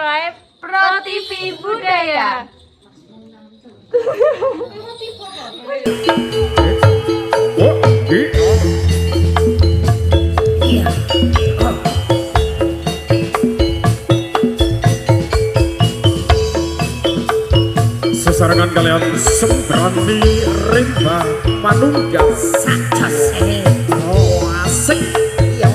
subscribe Pro TV Budaya. Sesarangan kalian sembrani rimba manunggal Satos oh asik yo.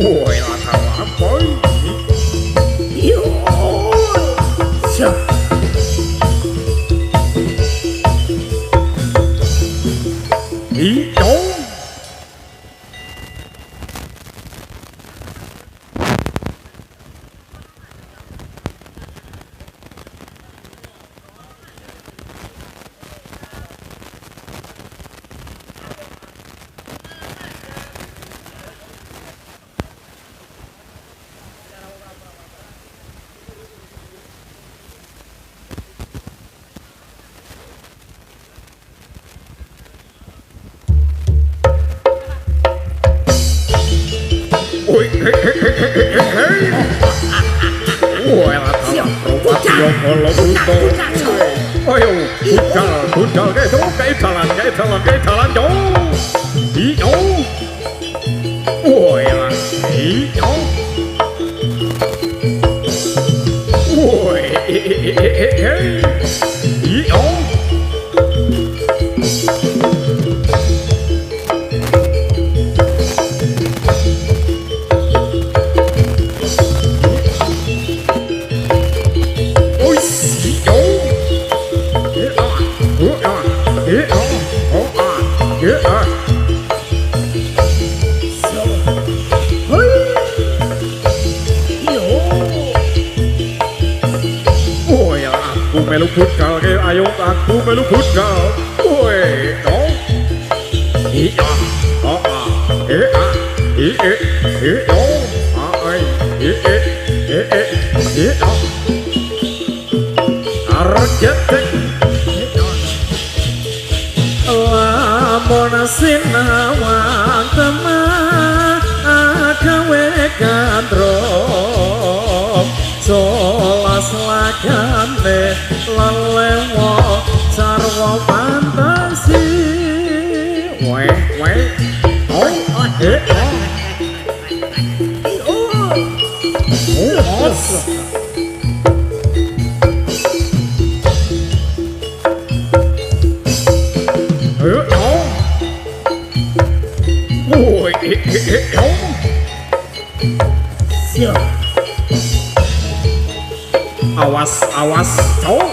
woi lah apa Yo. Yo. iyo woi woi lah robat yo kalau buto ayo budal kayak jalan yo iyo woi lah iyo woi iyo melu budal ke ayo aku melu budal woi dong iya argetek lamun sinawang temah agawe gandrong solas lagane lelewo sarwa fantasi weh oh awas cowok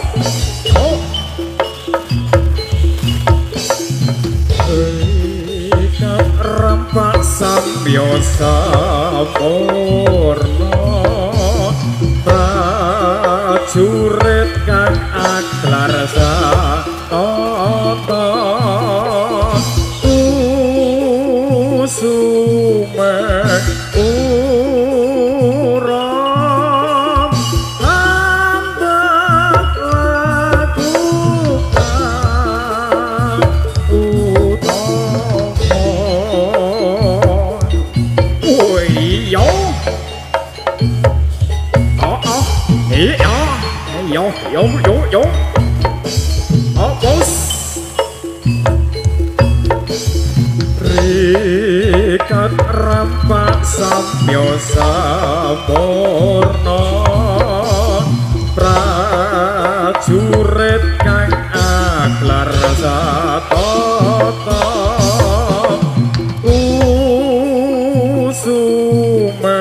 ikat rampak sampyosa porno prajurit kang aklar satata usume yo oh bos rikat rampak sampyosa porno prajurit kang aklar satata usumeku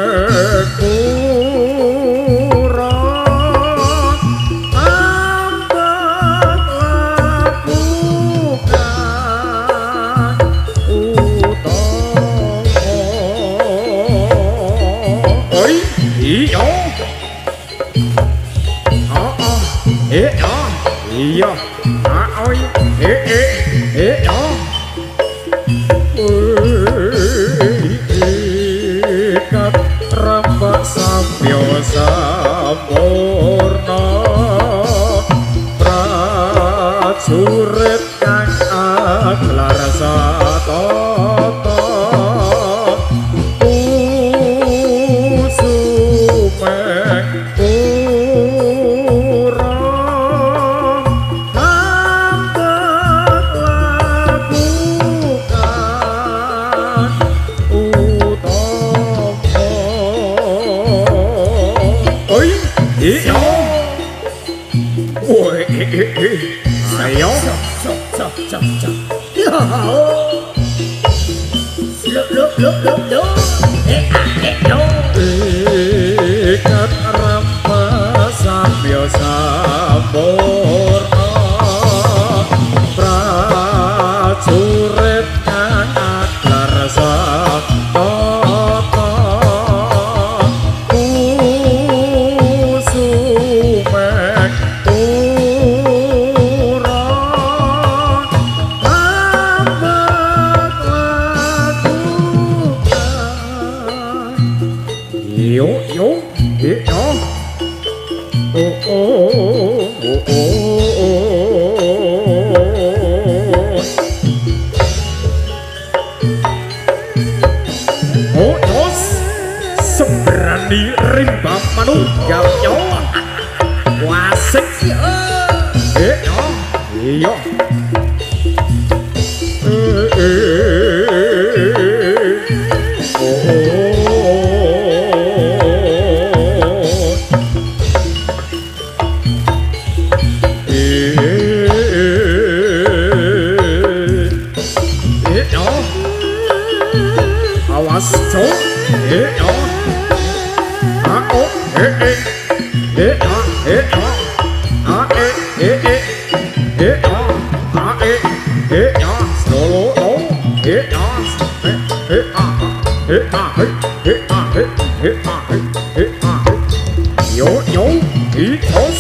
Iya. Oi. Yo. Ikat rambak samyo sampurna prajurit kang aklar satata usumeng urang ambek lakukan utama oi iyo woi ayo ikat rampas sambil sampurna prajurit kang aklar satata usumeng urang ambek lakukan yo seberani rimba manunggal yo wasik iya awas cok yo hitos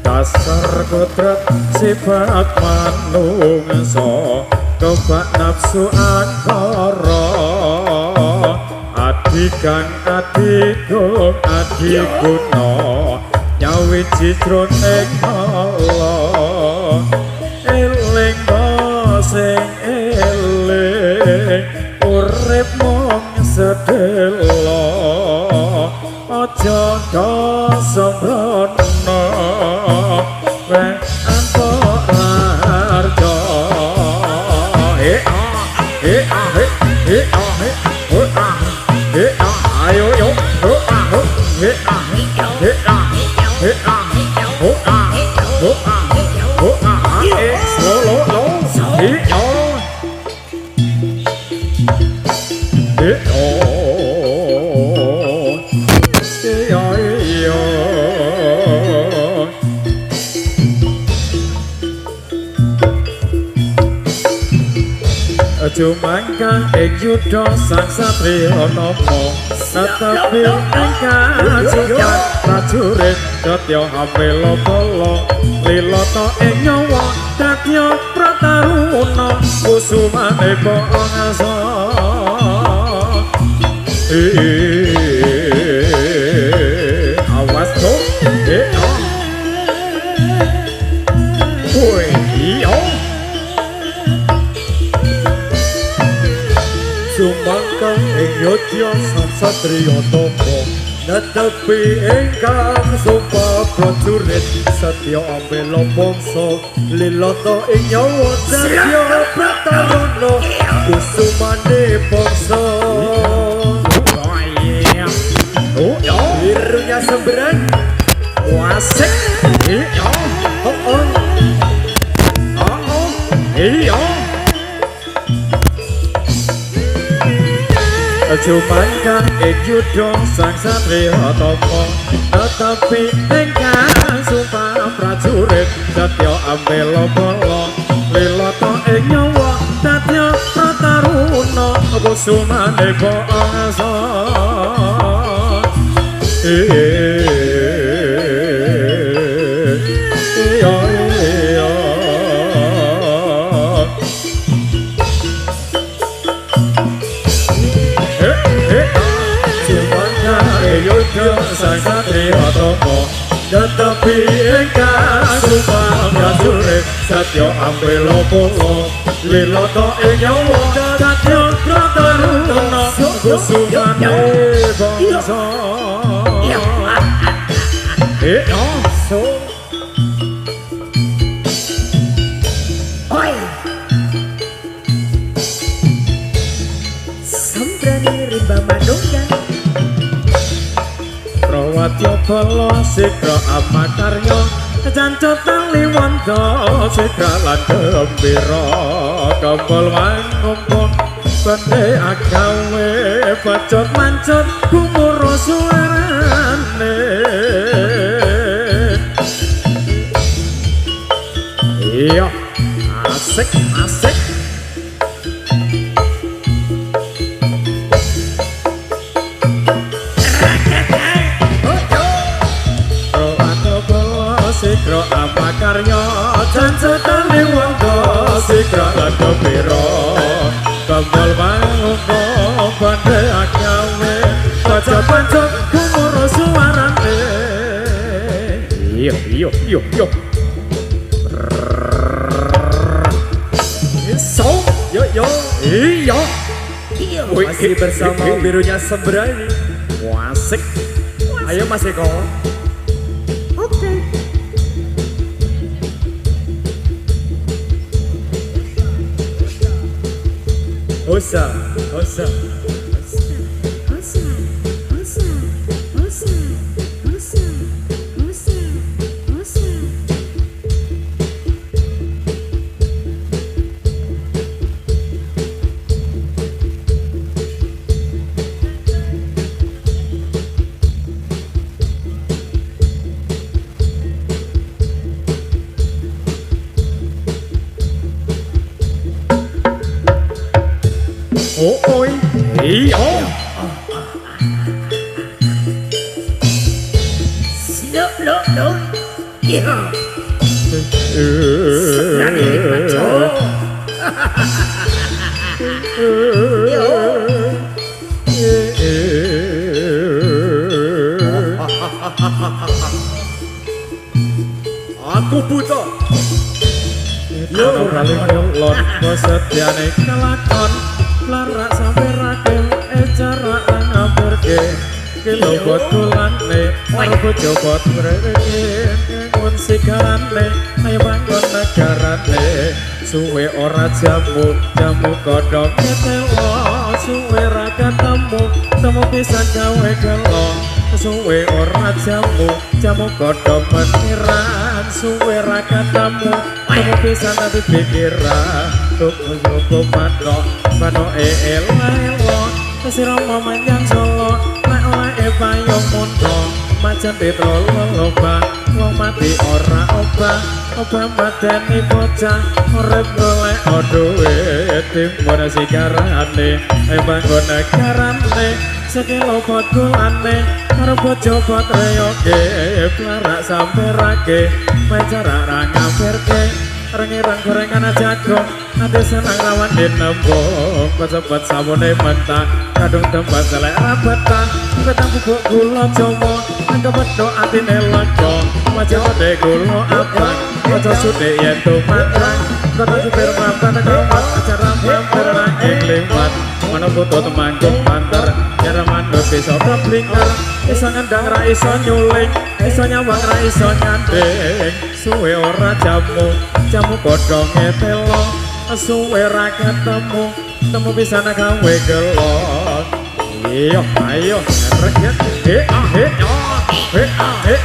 dasar kodrat sifat manungsa kebak nafsu angkara adikan adigung adiguna nyawiji jroning Allah eling sing eling urip mung sedelo aja kasembrono weh antuk harja ayo yo Kecumangkang ing yudha sang satriya napa tetapi ingkang sukan prajurit Datya hapela bala lilata ing nyawa Datya prataruna kusumane pangasa awas to woi iya Sumangkang ing yudha sang satriya napa tetapi ingkang sumpah prajurit Satya ambela bangsa lilata ing nyawa Datya prataruna kusumane bangsa oh ya birunya sembrang wasik iya oh iya Kecumangkang ing yudha sang satriya tapa tetapi ingkang sumpah prajurit Datya ambela bala lilata ing nyawa Datya prataruna kusumane bangsa sang satriya tapa tetapi ingkang sumpah prajurit Datya ambela bala lilata ing nyawa Datya prataruna kusumane bangsa so oi sambrane rimba manunggal Rawatya bala sikra amakarya jancotan liwanta sikra lan gembira kembal mangumpul bende agawe bacot mancot gumura suarane iya asik asik sikra amakarya jancotan liwanta sikra lan gembira kembal mangumpul bende agawe bacot mancot gumura suarane iya iya iya iya so yo yo iya masih bersama birunya sembrani wasik ayo Mas Eko oke Osa osa oh oi iya lo iya aku buta yo kali nyolot kesetiane kelakon larak sampe rakel cara ngampurke kelo botulane karo bojo bot mrene ngun sigarane ayo bangun negarane suwe ora jamu kodhok ketewa suwe ra ketemu temu pisan gawe gelo suwe ora jamu kodhok meniran suwe ra ketemu temu pisan ati pikiran tuku mano elo sira manjang solo nek payung muntah macan ditolong loba wong mati ora obah mateni bocah urip golek duit timbun sigarane bangun negarane sekilo bagulane karo bojo patreyoke plarak samperake mencara ra ngampirke rengi-reng gorengan jagung ati senang rawan dinembung cepet sabune mentah kadung tempat selek rabetah petang bubuk gula jomo kepedho atine lega wajah ode gula abang aja sudik yen tumatrang kata supir mapan kawat acara mampir nanging liwat mana foto temanggung banter nyara mandut bisa keblinger iso ngendang ra iso nyuling iso nyawang ra iso nyanding suwe ora jamu godhonge telo suwe ra ketemu temu pisan gawe gelo iya ayo ngerek he he he he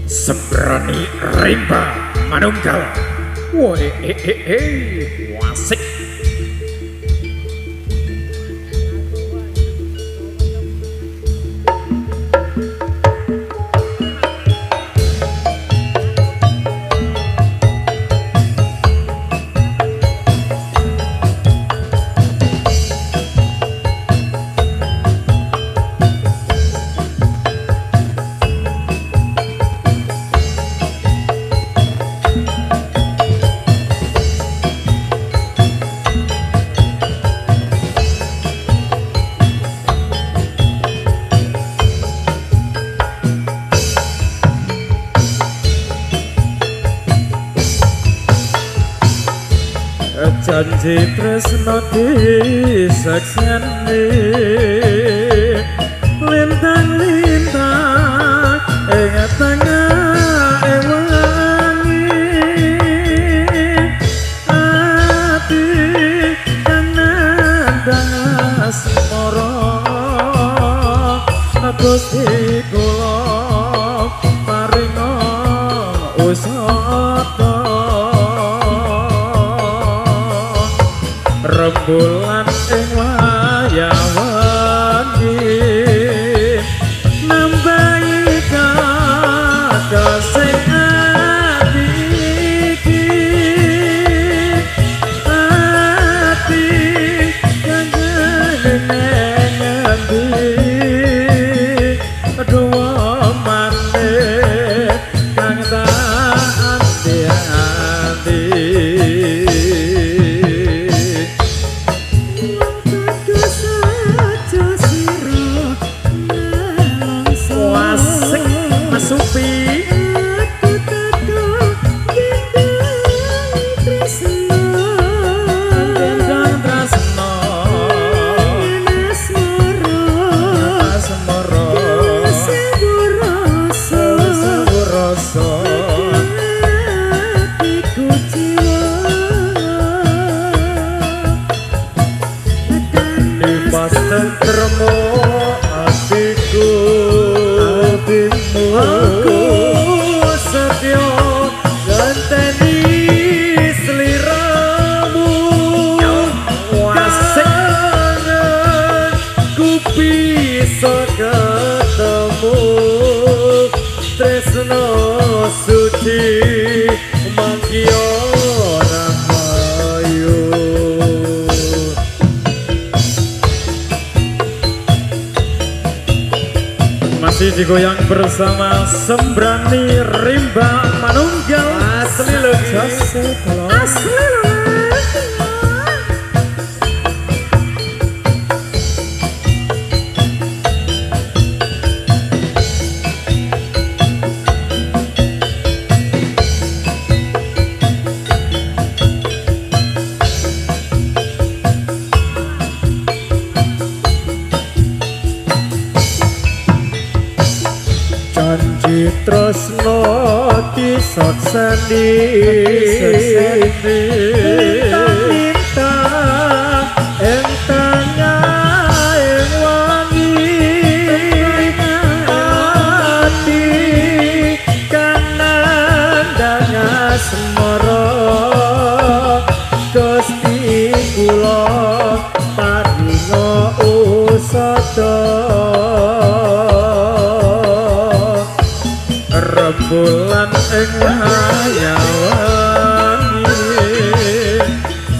Sembrani rimba manunggal woi wasik janji tresno disakseni lintang-lintang ing tengah wangi ati kang nandang asmara Gusti kula paringa usata rembulan ing wayah wengi nambahi kasih ati iki ati kang ngendi aduh maneh kang tak ati tentremo atiku aku setya ganteni sliramu wasik ku bisa ketemu tresno suci mangkio masih digoyang bersama Sembrani Rimba Manunggal asli lho asli lho. tresno disakseni lintang-lintang ing tengah ing wangi ati kanandang asmara Gusti kula paringa usada rembulan ing hayawangi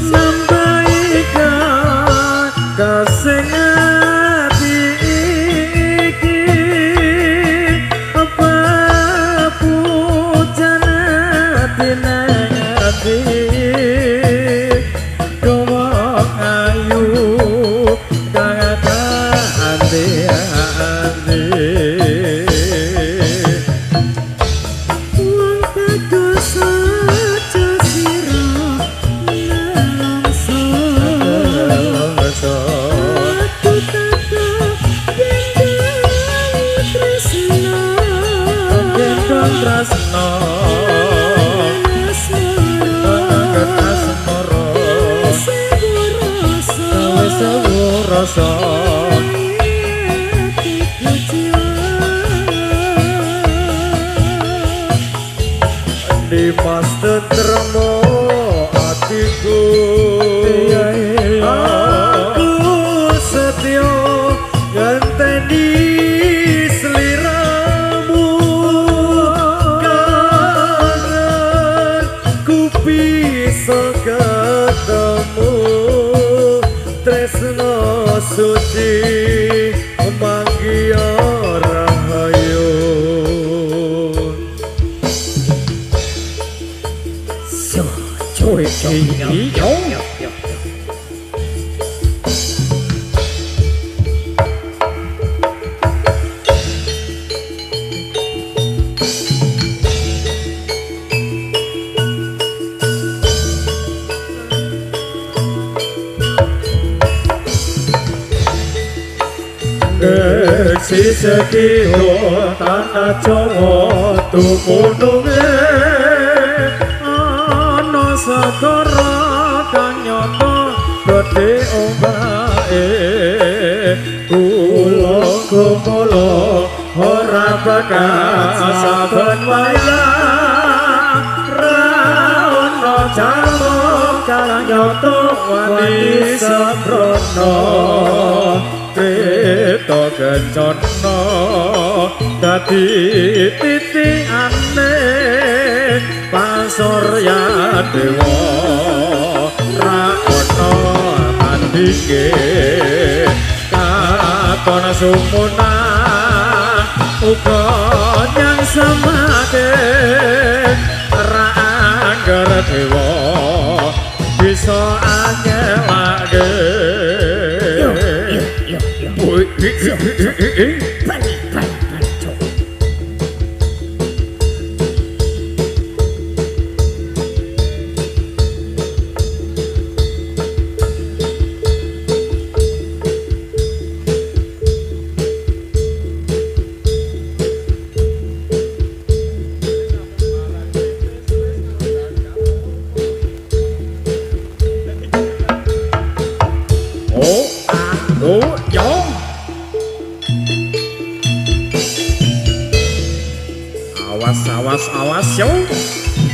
sampaikan kasing ati iki apa pujan ati ati doa ayu kata andi tresno rasa di mas tentremo atiku aku setia ngenteni seliramu kangen ku bisa ketemu tresno suci manggiya rahayu so cuy yo Sisekido tanah Jawa tumununge ana segara kang nyata gedhe ombake kula gumula ora bakal saben wayah ra ana jamu kang nyata wani sabrono Kreta kencana dadi titikane pasurya dewa ra ana andike katon sumuna uga nyang samake ra angger dewa bisa angelake awas yo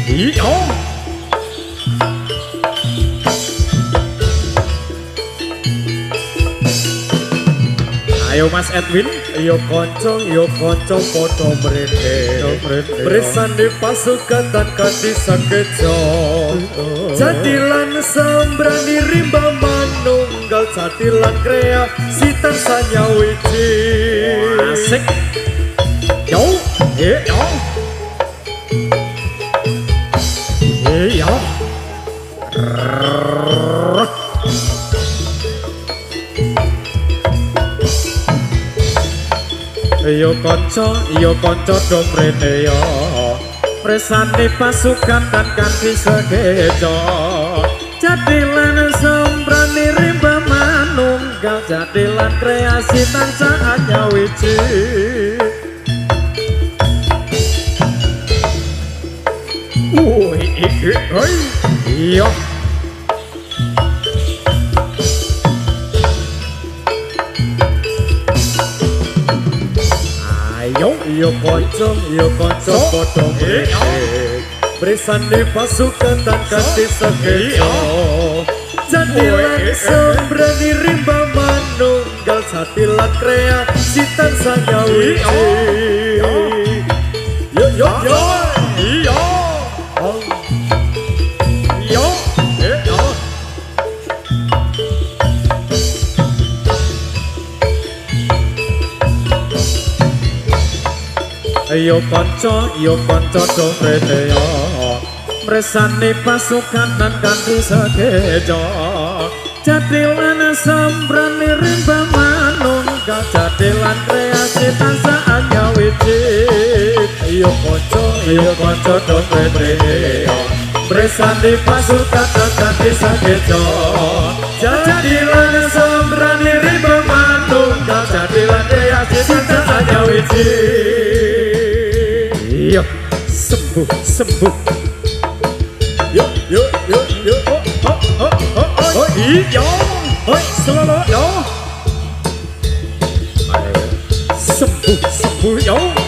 iyo ayo Mas Edwin yo konco foto mrene beresan di pasukan dan kasih sakejo jadilan sembrani rimba manunggal jadilan kreasi tansanya wiji asik yo yo yo yo kanca dong rene yo presane pasukan dan kanthi sekejo jadilan sembrani rimba manunggal jadilan kreasi tansah anyawiji Hoi. Iya. Ayo, yo kanca padha Bresane pasukan kanthi sekejo Jadilan sembrani rimba manunggal Satilan kreasi tansah nyawiji Yo yo yo Iya Yo Yo kanca dong rene yo Mresane pasukan nan kanthi sekejo Jadilan sembrani rimba manunggal Jadilan kreasi tansah nyawiji Yo kanca dong rene yo Mresane pasukan nan kanthi sekejo Jadilan sembrani rimba manunggal Jadilan kreasi tansah nyawiji Yo, sembuh. Yo, iya. Selalu, yo. Sembuh, yo.